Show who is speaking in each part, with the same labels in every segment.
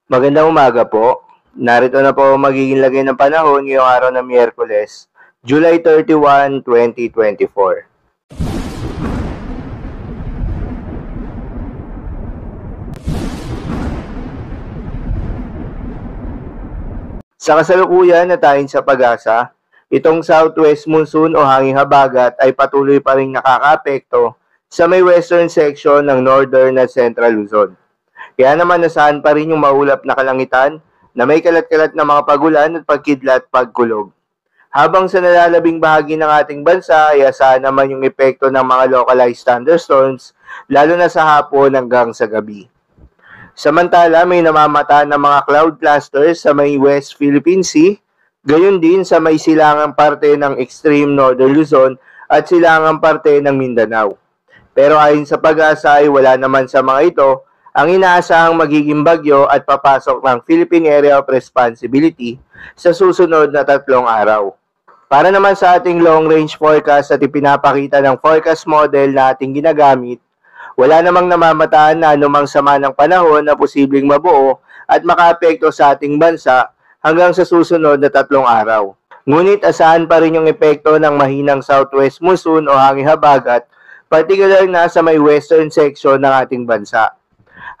Speaker 1: Magandang umaga po. Narito na po ang magiging lagay ng panahon ngayong araw ng Miyerkules, July 31, 2024. Sa kasalukuyan na tayo sa pag-asa, itong southwest monsoon o hanging habagat ay patuloy pa rin nakakaapekto sa may western section ng northern at central Luzon. Kaya naman nasaan pa rin yung maulap na kalangitan na may kalat-kalat na mga pagulan at pagkidlat pagkulog. Habang sa nalalabing bahagi ng ating bansa ay asahan naman yung epekto ng mga localized thunderstorms lalo na sa hapon hanggang sa gabi. Samantala, may namamataan ng mga cloud clusters sa may West Philippine Sea, gayon din sa may silangang parte ng extreme northern Luzon at silangang parte ng Mindanao. Pero ayon sa pag-asa ay wala naman sa mga ito ang inaasahang magiging bagyo at papasok ng Philippine Area of Responsibility sa susunod na 3 araw. Para naman sa ating long-range forecast at ipinapakita ng forecast model na ating ginagamit, wala namang namamataan na anumang sama ng panahon na posibleng mabuo at makaapekto sa ating bansa hanggang sa susunod na 3 araw. Ngunit asahan pa rin yung epekto ng mahinang southwest monsoon o hanging habagat, particular na sa may western section ng ating bansa.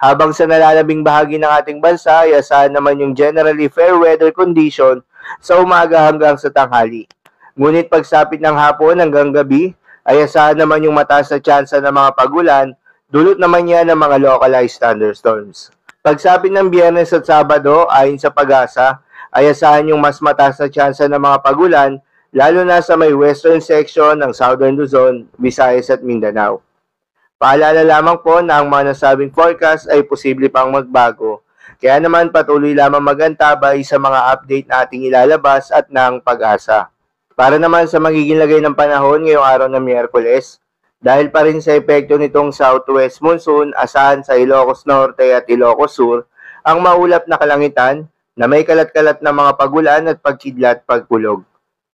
Speaker 1: Habang sa nalalabing bahagi ng ating bansa ay asahan naman yung generally fair weather condition sa umaga hanggang sa tanghali. Ngunit pagsapit ng hapon hanggang gabi ay asahan naman yung mataas na tsansa ng mga pagulan, dulot naman yan ng mga localized thunderstorms. Pagsapit ng Biyernes at Sabado, ayon sa pag-asa, ay asahan yung mas mataas na tsansa ng mga pagulan, lalo na sa may western section ng Southern Luzon, Visayas at Mindanao. Paalala lamang po na ang mga nasabing forecast ay posible pang magbago, kaya naman patuloy lamang magantabay sa mga update na ating ilalabas at ng pag-asa. Para naman sa magiging lagay ng panahon ngayong araw ng Miyerkules, dahil pa rin sa epekto nitong southwest monsoon, asahan sa Ilocos Norte at Ilocos Sur ang maulap na kalangitan na may kalat-kalat na mga pagulan at pagkidlat pagkulog.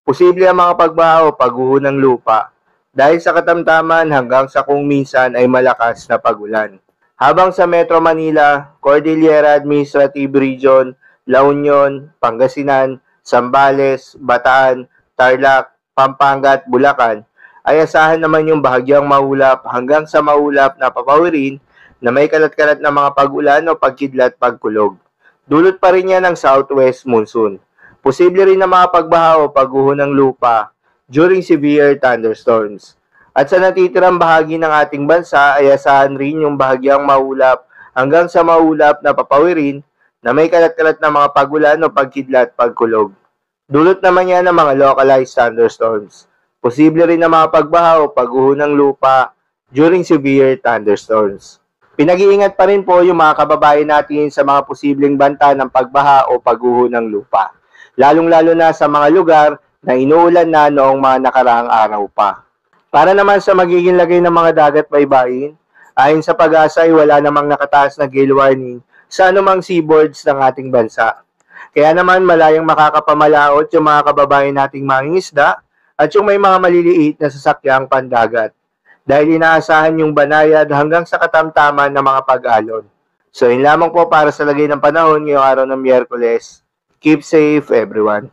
Speaker 1: Posible ang mga pagbaha o pagguho ng lupa dahil sa katamtaman hanggang sa kung minsan ay malakas na pagulan. Habang sa Metro Manila, Cordillera Administrative Region, La Union, Pangasinan, Zambales, Bataan, Tarlac, Pampanga at Bulacan, ay asahan naman yung bahagyang maulap hanggang sa maulap na papawirin na may kalat-kalat na mga pagulan o pagkidlat pagkulog. Dulot pa rin yan ng southwest monsoon. Posible rin na mga pagbaha o pagguho ng lupa during severe thunderstorms. At sa natitirang bahagi ng ating bansa ay asahan rin yung bahagyang maulap hanggang sa maulap na papawirin na may kalat-kalat na mga pagulan o pagkidlat pagkulog. Dulot naman yan ng mga localized thunderstorms. Posible rin na mga pagbaha o pagguho ng lupa during severe thunderstorms. Pinag-iingat pa rin po yung mga kababayan natin sa mga posibleng banta ng pagbaha o pagguho ng lupa, lalong-lalo na sa mga lugar na inuulan na noong mga nakaraang araw pa. Para naman sa magiging lagay ng mga dagat baybayin, ayon sa pag-asa ay wala namang nakataas na gale warning sa anumang seaboards ng ating bansa. Kaya naman malayang makakapamalaot yung mga kababayan nating mangingisda at yung may mga maliliit na sasakyang pandagat dahil inaasahan yung banayad hanggang sa katamtaman ng mga pag-alon. So yun lamang po para sa lagay ng panahon ngayong araw ng Miyerkules. Keep safe everyone.